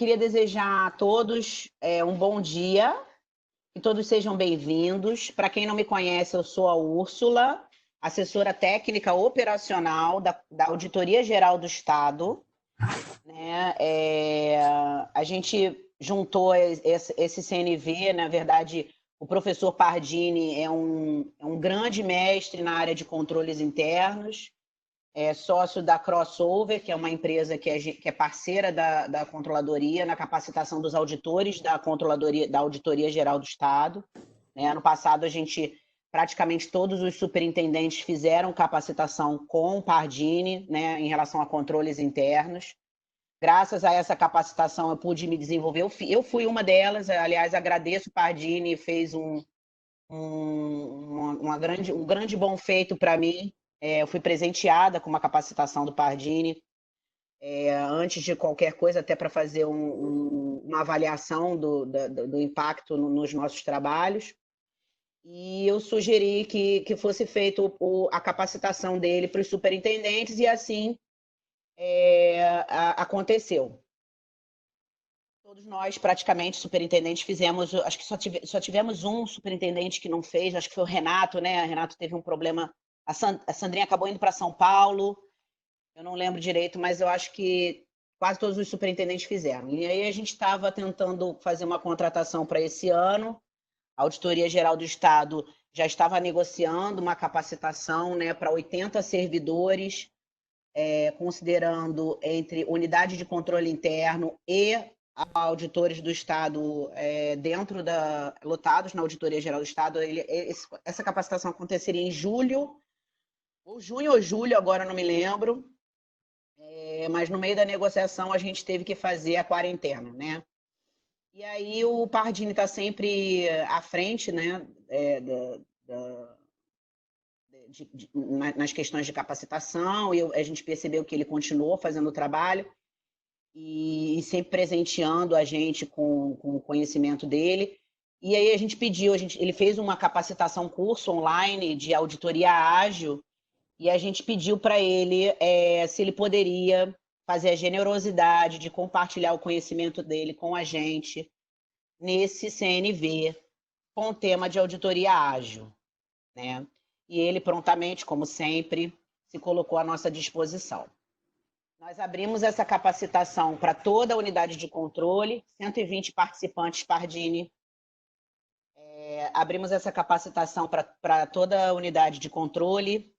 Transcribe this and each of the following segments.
queria desejar a todos um bom dia, que todos sejam bem-vindos. Para quem não me conhece, eu sou a Úrsula, assessora técnica operacional da Auditoria Geral do Estado, né? A gente juntou esse CNV, na verdade, o professor Pardini é um grande mestre na área de controles internos, é sócio da Crossover, que é uma empresa que é parceira da Controladoria na capacitação dos auditores da Controladoria, da Auditoria Geral do Estado. Ano passado, praticamente todos os superintendentes fizeram capacitação com o Pardini, em relação a controles internos. Graças a essa capacitação, eu pude me desenvolver. Eu fui uma delas, aliás, agradeço o Pardini, fez um grande bom feito para mim. Eu fui presenteada com uma capacitação do Pardini, antes de qualquer coisa, até para fazer uma avaliação do impacto nos nossos trabalhos. E eu sugeri que fosse feita a capacitação dele para os superintendentes, e assim aconteceu. Todos nós, praticamente, superintendentes, fizemos. Acho que só tivemos um superintendente que não fez, acho que foi o Renato, né? O Renato teve um problema. A Sandrinha acabou indo para São Paulo, eu não lembro direito, mas eu acho que quase todos os superintendentes fizeram. E aí a gente estava tentando fazer uma contratação para esse ano. A Auditoria Geral do Estado já estava negociando uma capacitação, né, para 80 servidores, considerando entre unidade de controle interno e auditores do Estado lotados na Auditoria Geral do Estado. Essa capacitação aconteceria em julho, ou junho ou julho, agora não me lembro, mas no meio da negociação a gente teve que fazer a quarentena, né? E aí o Pardini está sempre à frente, né, nas questões de capacitação, e a gente percebeu que ele continuou fazendo o trabalho e sempre presenteando a gente com o conhecimento dele. E aí a gente pediu, ele fez uma capacitação, curso online de auditoria ágil, e a gente pediu para ele se ele poderia fazer a generosidade de compartilhar o conhecimento dele com a gente nesse CNV com o tema de auditoria ágil, né? E ele prontamente, como sempre, se colocou à nossa disposição. Nós abrimos essa capacitação para toda a unidade de controle, 120 participantes, Pardini. Abrimos essa capacitação para toda a unidade de controle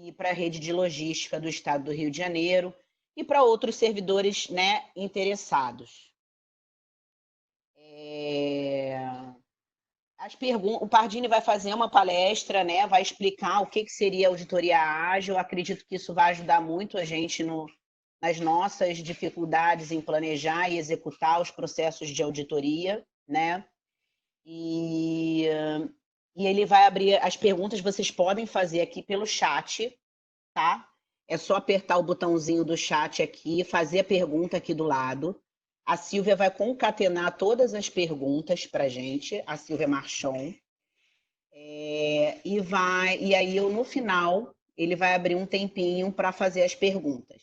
e para a rede de logística do Estado do Rio de Janeiro e para outros servidores, né, interessados. O Pardini vai fazer uma palestra, né, vai explicar o que seria auditoria ágil. Eu acredito que isso vai ajudar muito a gente nas nossas dificuldades em planejar e executar os processos de auditoria, né? E ele vai abrir as perguntas, vocês podem fazer aqui pelo chat, tá? É só apertar o botãozinho do chat aqui, fazer a pergunta aqui do lado. A Silvia vai concatenar todas as perguntas para a gente, a Silvia Marchon. E aí, no final, ele vai abrir um tempinho para fazer as perguntas,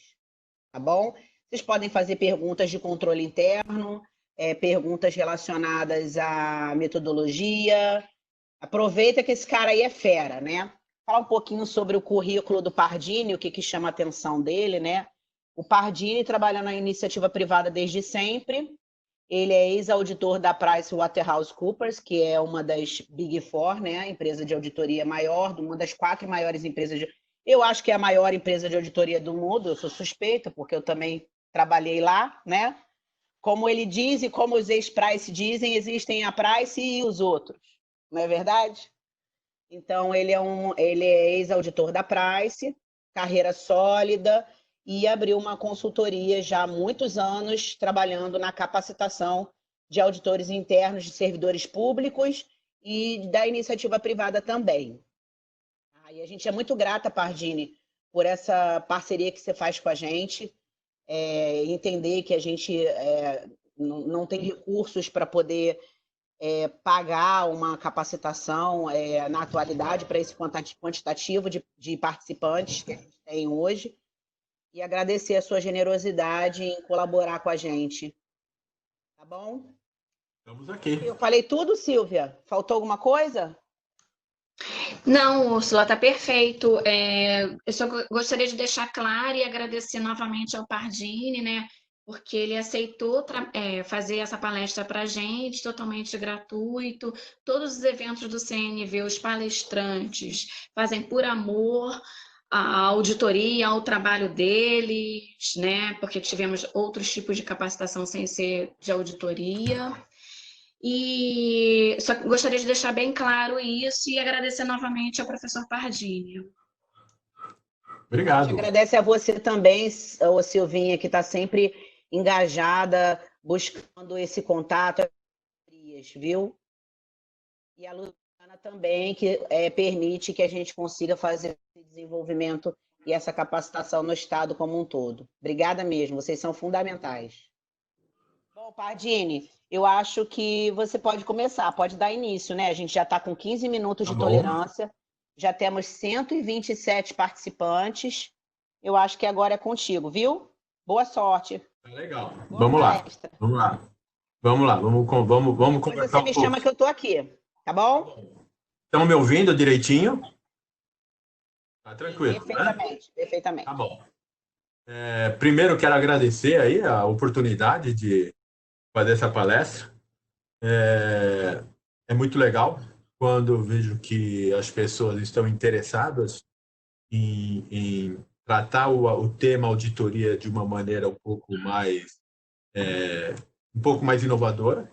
tá bom? Vocês podem fazer perguntas de controle interno, perguntas relacionadas à metodologia. Aproveita que esse cara aí é fera, né? Falar um pouquinho sobre o currículo do Pardini, o que chama a atenção dele, né? O Pardini trabalha na iniciativa privada desde sempre. Ele é ex-auditor da PricewaterhouseCoopers, que é uma das Big Four, né? Empresa de auditoria maior, uma das 4 maiores empresas Eu acho que é a maior empresa de auditoria do mundo, eu sou suspeita, porque eu também trabalhei lá, né? Como ele diz e como os ex-Price dizem, existem a Price e os outros, não é verdade? Então, ele é ex-auditor da Price, carreira sólida, e abriu uma consultoria já há muitos anos, trabalhando na capacitação de auditores internos de servidores públicos e da iniciativa privada também. E a gente é muito grata, Pardini, por essa parceria que você faz com a gente, entender que a gente não tem recursos para poder pagar uma capacitação na atualidade para esse quantitativo de participantes que a gente tem hoje. e agradecer a sua generosidade em colaborar com a gente. Tá bom? Estamos aqui. Eu falei tudo, Silvia? Faltou alguma coisa? Não, Úrsula, está perfeito. Eu só gostaria de deixar claro e agradecer novamente ao Pardini, né? Porque ele aceitou fazer essa palestra para a gente, totalmente gratuito. Todos os eventos do CNV, os palestrantes fazem por amor à auditoria, ao trabalho deles, né? Porque tivemos outros tipos de capacitação sem ser de auditoria. E só gostaria de deixar bem claro isso e agradecer novamente ao professor Pardini. Obrigado. A gente agradece a você também, ô Silvinha, que está sempre engajada, buscando esse contato, viu? E a Luciana também, que permite que a gente consiga fazer esse desenvolvimento e essa capacitação no Estado como um todo. Obrigada mesmo, vocês são fundamentais. Bom, Pardini, eu acho que você pode começar, pode dar início, né? A gente já está com 15 minutos de tolerância, já temos 127 participantes. Eu acho que agora é contigo, viu? Boa sorte. Legal. Vamos lá. Vamos conversar você me chama que eu estou aqui, tá bom? Estão me ouvindo direitinho? Tá tranquilo, perfeitamente, perfeitamente. Tá bom. Primeiro, quero agradecer aí a oportunidade de fazer essa palestra. É muito legal quando eu vejo que as pessoas estão interessadas em tratar o tema auditoria de uma maneira um pouco mais inovadora.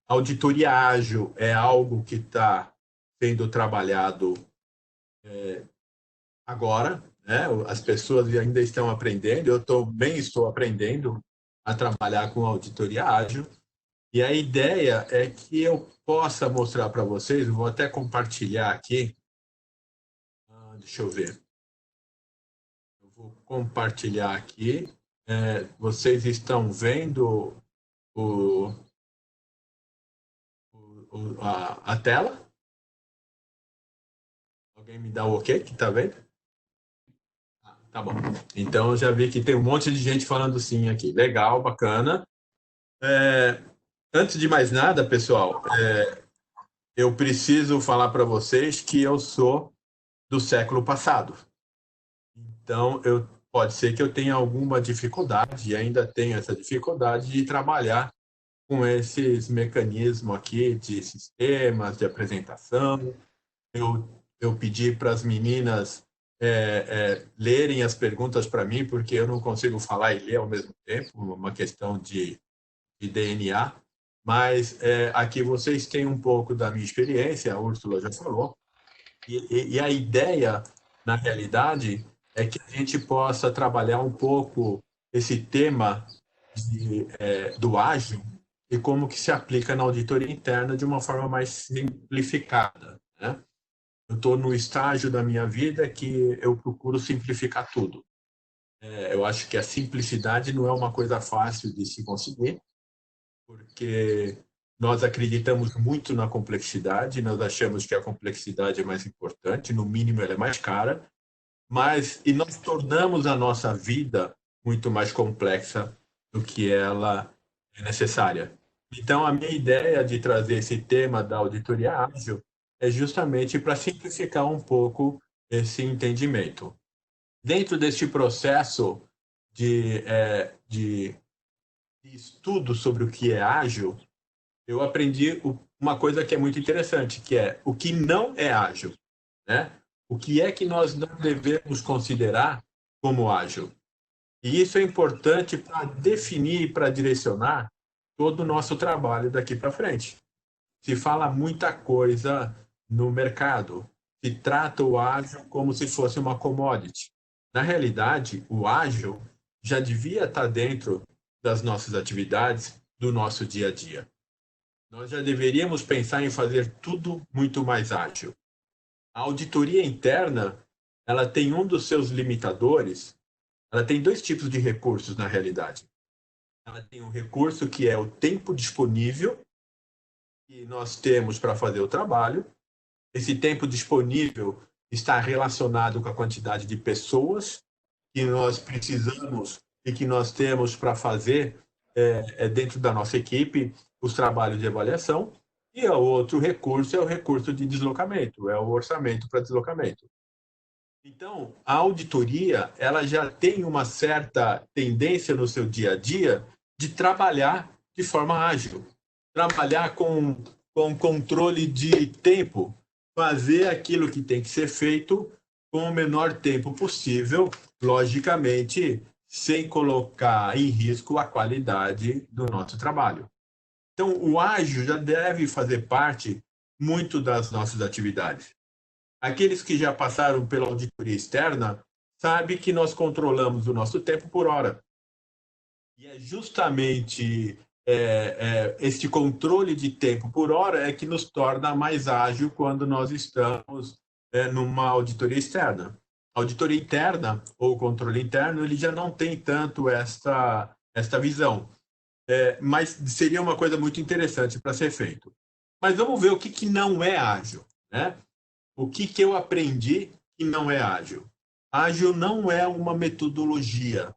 Auditoria ágil é algo que está sendo trabalhado agora, né? As pessoas ainda estão aprendendo, eu também estou aprendendo a trabalhar com auditoria ágil. E a ideia é que eu possa mostrar para vocês, eu vou até compartilhar aqui. Deixa eu ver. Eu vou compartilhar aqui. Vocês estão vendo a tela? Alguém me dá o ok que está vendo? Tá bom. Então, eu já vi que tem um monte de gente falando sim aqui. Legal, bacana. Antes de mais nada, pessoal, eu preciso falar para vocês que eu sou do século passado. Então, pode ser que eu tenha alguma dificuldade, e ainda tenho essa dificuldade de trabalhar com esses mecanismos aqui de sistemas, de apresentação. Eu pedi para as meninas lerem as perguntas para mim, porque eu não consigo falar e ler ao mesmo tempo, uma questão de DNA. Mas aqui vocês têm um pouco da minha experiência, a Úrsula já falou, e a ideia, na realidade, é que a gente possa trabalhar um pouco esse tema do ágil e como que se aplica na auditoria interna de uma forma mais simplificada, né? Eu estou no estágio da minha vida que eu procuro simplificar tudo. Eu acho que a simplicidade não é uma coisa fácil de se conseguir, porque nós acreditamos muito na complexidade, nós achamos que a complexidade é mais importante, no mínimo ela é mais cara, e nós tornamos a nossa vida muito mais complexa do que ela é necessária. Então, a minha ideia de trazer esse tema da auditoria ágil é justamente para simplificar um pouco esse entendimento. Dentro deste processo de estudo sobre o que é ágil, eu aprendi uma coisa que é muito interessante, que é o que não é ágil, né? O que é que nós não devemos considerar como ágil. E isso é importante para definir e para direcionar todo o nosso trabalho daqui para frente. Se fala muita coisa no mercado, se trata o ágil como se fosse uma commodity. Na realidade, o ágil já devia estar dentro das nossas atividades, do nosso dia a dia. Nós já deveríamos pensar em fazer tudo muito mais ágil. A auditoria interna, ela tem um dos seus limitadores, ela tem dois tipos de recursos na realidade. Ela tem um recurso que é o tempo disponível que nós temos para fazer o trabalho. Esse tempo disponível está relacionado com a quantidade de pessoas que nós precisamos e que nós temos para fazer dentro da nossa equipe os trabalhos de avaliação, e o outro recurso é o recurso de deslocamento, é o orçamento para deslocamento. Então, a auditoria ela já tem uma certa tendência no seu dia a dia de trabalhar de forma ágil, trabalhar com controle de tempo, fazer aquilo que tem que ser feito com o menor tempo possível, logicamente, sem colocar em risco a qualidade do nosso trabalho. Então, o ágil já deve fazer parte muito das nossas atividades. Aqueles que já passaram pela auditoria externa sabem que nós controlamos o nosso tempo por hora. E é justamente este controle de tempo por hora é que nos torna mais ágil quando nós estamos numa auditoria externa. A auditoria interna, ou controle interno, ele já não tem tanto esta visão. Mas seria uma coisa muito interessante para ser feito. Mas vamos ver o que não é ágil, né? O que eu aprendi que não é ágil? Ágil não é uma metodologia.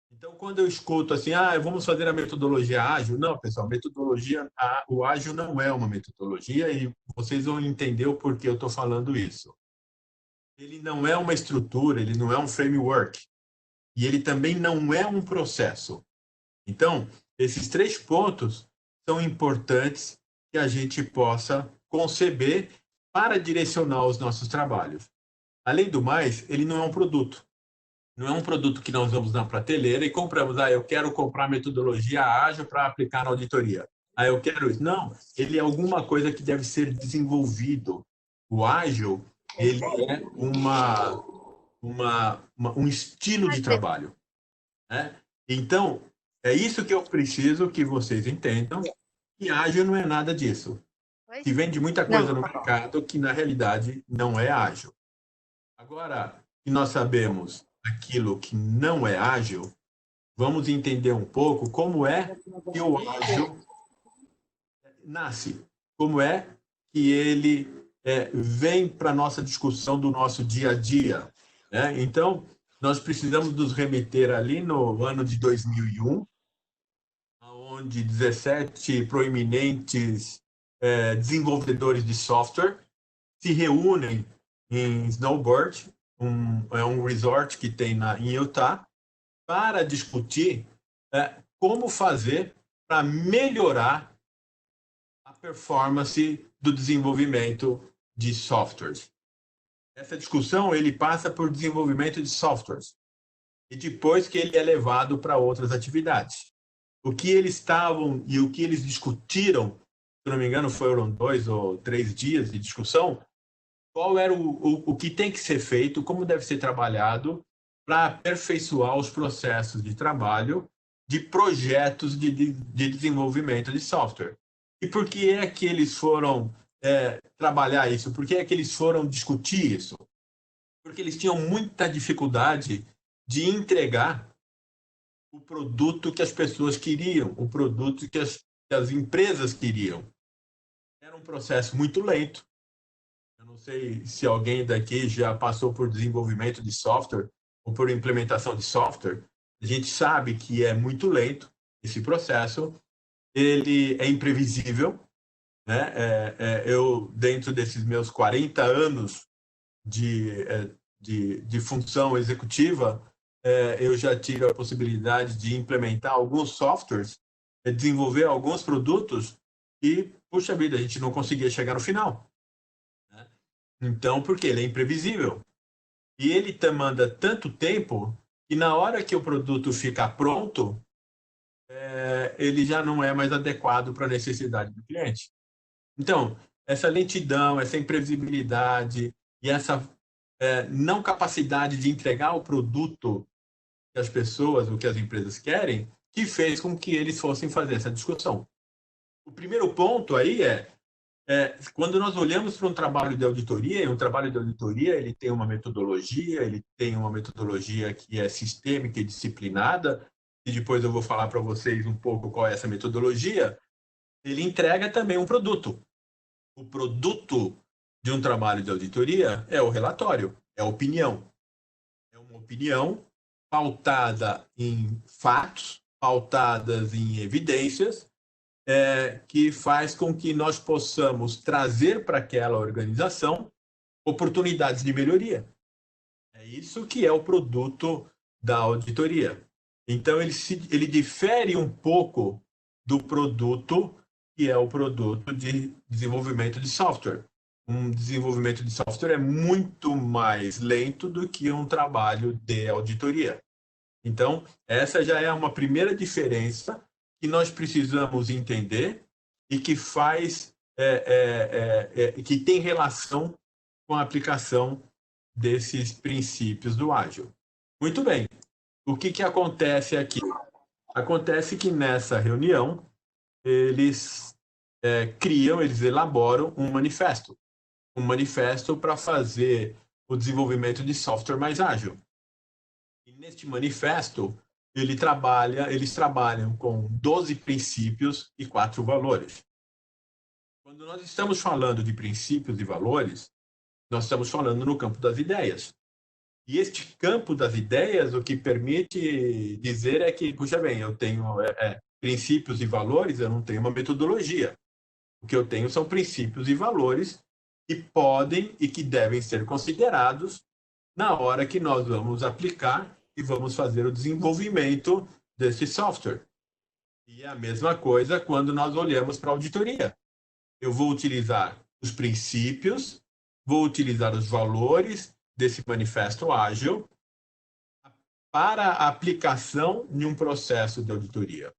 Então, quando eu escuto assim, vamos fazer a metodologia ágil, não, pessoal, o ágil não é uma metodologia e vocês vão entender o porquê eu estou falando isso. Ele não é uma estrutura, ele não é um framework e ele também não é um processo. Então, esses 3 pontos são importantes que a gente possa conceber para direcionar os nossos trabalhos. Além do mais, ele não é um produto. Não é um produto que nós vamos na prateleira e compramos. Eu quero comprar metodologia ágil para aplicar na auditoria. Eu quero isso. Não, ele é alguma coisa que deve ser desenvolvido. O ágil, ele é um estilo de trabalho, né? Então, é isso que eu preciso que vocês entendam, que ágil não é nada disso. Se vende muita coisa no mercado que, na realidade, não é ágil. Agora que nós sabemos aquilo que não é ágil, vamos entender um pouco como é que o ágil nasce, como é que ele vem para a nossa discussão do nosso dia a dia, né? Então, nós precisamos nos remeter ali no ano de 2001, onde 17 proeminentes desenvolvedores de software se reúnem em Snowbird, um resort que tem em Utah, para discutir como fazer para melhorar a performance do desenvolvimento de softwares. Essa discussão ele passa por desenvolvimento de softwares e depois que ele é levado para outras atividades. O que eles estavam e o que eles discutiram, se não me engano, foram 2 ou 3 dias de discussão, qual era o que tem que ser feito, como deve ser trabalhado para aperfeiçoar os processos de trabalho de projetos de desenvolvimento de software. E por que é que eles foram trabalhar isso? Por que é que eles foram discutir isso? Porque eles tinham muita dificuldade de entregar o produto que as pessoas queriam, o produto que as empresas queriam. Era um processo muito lento. Eu não sei se alguém daqui já passou por desenvolvimento de software ou por implementação de software. A gente sabe que é muito lento esse processo, ele é imprevisível, né? Eu, dentro desses meus 40 anos de função executiva, eu já tive a possibilidade de implementar alguns softwares, desenvolver alguns produtos e, puxa vida, a gente não conseguia chegar no final, né? Então, porque ele é imprevisível. E ele demanda tanto tempo que na hora que o produto fica pronto, ele já não é mais adequado para a necessidade do cliente. Então, essa lentidão, essa imprevisibilidade e essa não capacidade de entregar o produto que as pessoas, o que as empresas querem, que fez com que eles fossem fazer essa discussão. O primeiro ponto aí quando nós olhamos para um trabalho de auditoria, ele tem uma metodologia, que é sistêmica e disciplinada, e depois eu vou falar para vocês um pouco qual é essa metodologia. Ele entrega também um produto. O produto de um trabalho de auditoria é o relatório, é a opinião. É uma opinião pautada em fatos, pautadas em evidências, que faz com que nós possamos trazer para aquela organização oportunidades de melhoria. É isso que é o produto da auditoria. Então, ele difere um pouco do produto que é o produto de desenvolvimento de software. Um desenvolvimento de software é muito mais lento do que um trabalho de auditoria. Então, essa já é uma primeira diferença que nós precisamos entender e que que tem relação com a aplicação desses princípios do ágil. Muito bem. O que acontece aqui? Acontece que nessa reunião eles eles elaboram um manifesto para fazer o desenvolvimento de software mais ágil. E neste manifesto, eles trabalham com 12 princípios e 4 valores. Quando nós estamos falando de princípios e valores, nós estamos falando no campo das ideias. E este campo das ideias, o que permite dizer é que, puxa bem, eu tenho princípios e valores, eu não tenho uma metodologia. O que eu tenho são princípios e valores que podem e que devem ser considerados na hora que nós vamos aplicar e vamos fazer o desenvolvimento desse software. E é a mesma coisa quando nós olhamos para a auditoria. Eu vou utilizar os princípios, vou utilizar os valores desse manifesto ágil para a aplicação em um processo de auditoria.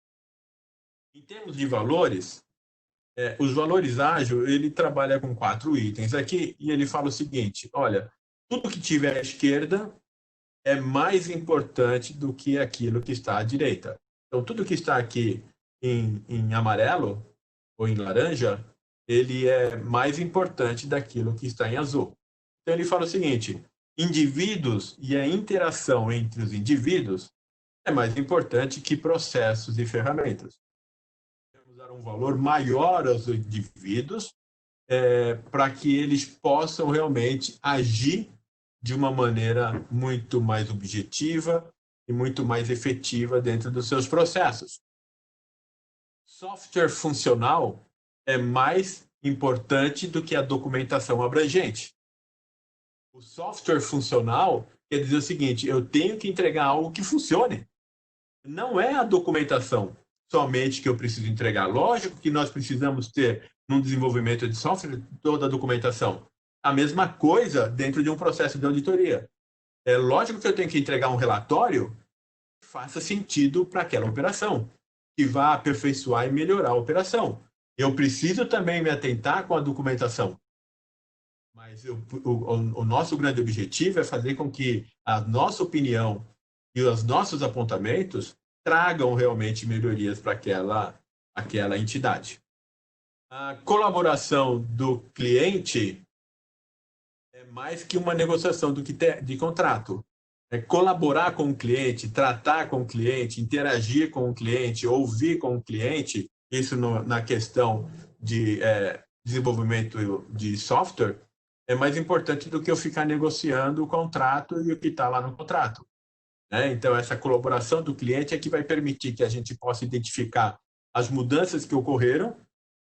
Em termos de valores, os valores ágil, ele trabalha com 4 itens aqui e ele fala o seguinte, olha, tudo que tiver à esquerda é mais importante do que aquilo que está à direita. Então, tudo que está aqui em amarelo ou em laranja, ele é mais importante daquilo que está em azul. Então, ele fala o seguinte, indivíduos e a interação entre os indivíduos é mais importante que processos e ferramentas. Temos dar um valor maior aos indivíduos para que eles possam realmente agir de uma maneira muito mais objetiva e muito mais efetiva dentro dos seus processos. Software funcional é mais importante do que a documentação abrangente. O software funcional quer dizer o seguinte, eu tenho que entregar algo que funcione. Não é a documentação somente que eu preciso entregar. Lógico que nós precisamos ter, num desenvolvimento de software, toda a documentação. A mesma coisa dentro de um processo de auditoria. É lógico que eu tenho que entregar um relatório que faça sentido para aquela operação, que vá aperfeiçoar e melhorar a operação. Eu preciso também me atentar com a documentação. Mas o nosso grande objetivo é fazer com que a nossa opinião e os nossos apontamentos tragam realmente melhorias para aquela entidade. A colaboração do cliente é mais que uma negociação de contrato. É colaborar com o cliente, tratar com o cliente, interagir com o cliente, ouvir com o cliente, isso na questão de desenvolvimento de software, é mais importante do que eu ficar negociando o contrato e o que está lá no contrato. Então, essa colaboração do cliente é que vai permitir que a gente possa identificar as mudanças que ocorreram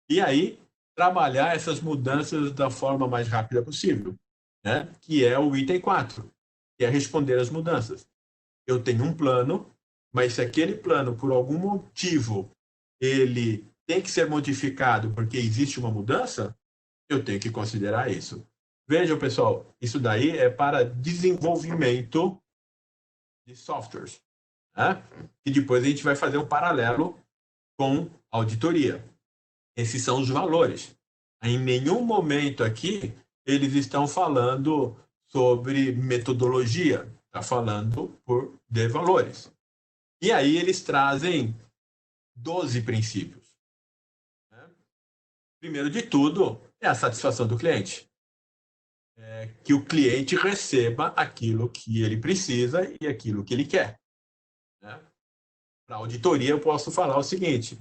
e aí trabalhar essas mudanças da forma mais rápida possível, que é o item 4, que é responder às mudanças. Eu tenho um plano, mas se aquele plano, por algum motivo, ele tem que ser modificado porque existe uma mudança, eu tenho que considerar isso. Vejam, pessoal, isso daí é para desenvolvimento de softwares. E depois a gente vai fazer um paralelo com auditoria. Esses são os valores. Em nenhum momento aqui eles estão falando sobre metodologia, está falando de valores. E aí eles trazem 12 princípios. Primeiro de tudo, é a satisfação do cliente. Que o cliente receba aquilo que ele precisa e aquilo que ele quer. Para a auditoria, eu posso falar o seguinte,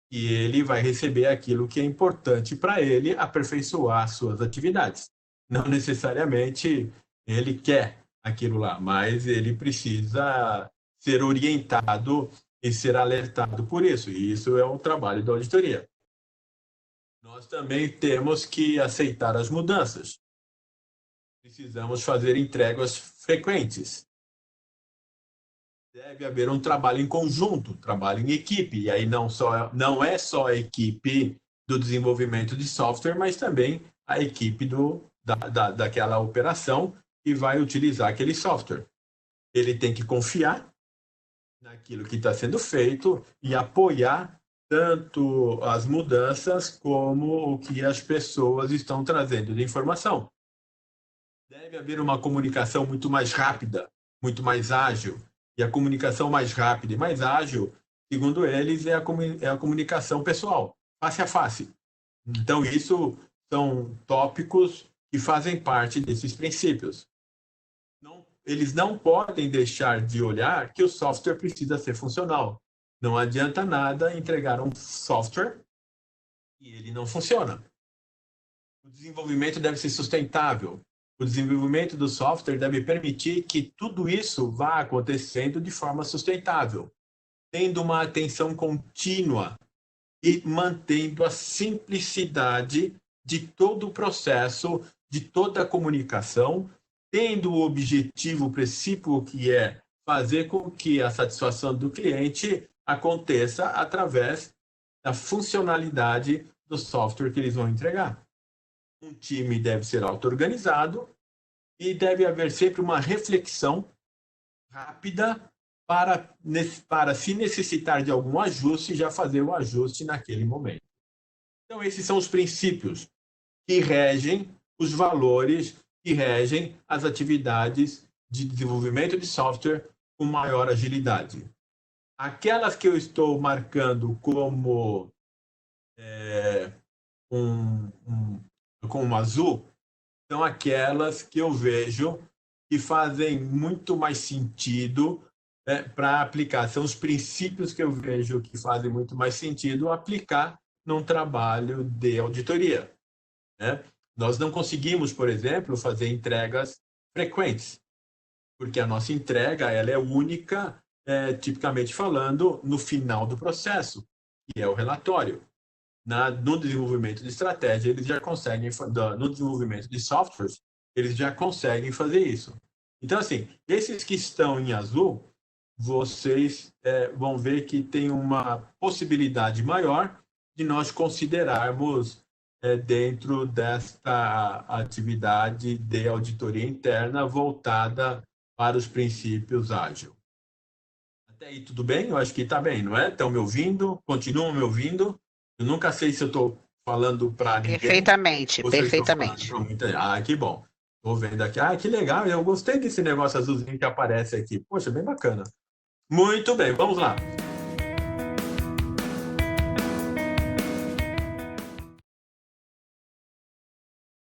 que ele vai receber aquilo que é importante para ele aperfeiçoar suas atividades. Não necessariamente ele quer aquilo lá, mas ele precisa ser orientado e ser alertado por isso, e isso é o trabalho da auditoria. Nós também temos que aceitar as mudanças. Precisamos fazer entregas frequentes. Deve haver um trabalho em conjunto, trabalho em equipe, e aí não é só a equipe do desenvolvimento de software, mas também a equipe daquela operação que vai utilizar aquele software. Ele tem que confiar naquilo que está sendo feito e apoiar tanto as mudanças como o que as pessoas estão trazendo de informação. Deve haver uma comunicação muito mais rápida, muito mais ágil. E a comunicação mais rápida e mais ágil, segundo eles, é a comunicação pessoal, face a face. Então, isso são tópicos que fazem parte desses princípios. Eles não podem deixar de olhar que o software precisa ser funcional. Não adianta nada entregar um software e ele não funciona. O desenvolvimento deve ser sustentável. O desenvolvimento do software deve permitir que tudo isso vá acontecendo de forma sustentável, tendo uma atenção contínua e mantendo a simplicidade de todo o processo, de toda a comunicação, tendo o objetivo principal que é fazer com que a satisfação do cliente aconteça através da funcionalidade do software que eles vão entregar. Um time deve ser auto-organizado e deve haver sempre uma reflexão rápida para se necessitar de algum ajuste, já fazer o ajuste naquele momento. Então, esses são os princípios que regem os valores, que regem as atividades de desenvolvimento de software com maior agilidade. Aquelas que eu estou marcando como com azul são aquelas que eu vejo que fazem muito mais sentido para aplicar. São os princípios que eu vejo que fazem muito mais sentido aplicar num trabalho de auditoria. Né? Nós não conseguimos, por exemplo, fazer entregas frequentes, porque a nossa entrega ela é única, tipicamente falando, no final do processo, que é o relatório. No desenvolvimento de estratégia, eles já conseguem, no desenvolvimento de softwares, eles já conseguem fazer isso. Então, assim, esses que estão em azul, vocês vão ver que tem uma possibilidade maior de nós considerarmos dentro desta atividade de auditoria interna voltada para os princípios ágil. Até aí tudo bem? Eu acho que está bem, não é? Estão me ouvindo? Continuam me ouvindo? Eu nunca sei se eu estou falando para ninguém. Perfeitamente, perfeitamente. Que bom. Estou vendo aqui. Que legal. Eu gostei desse negócio azulzinho que aparece aqui. Poxa, bem bacana. Muito bem, vamos lá.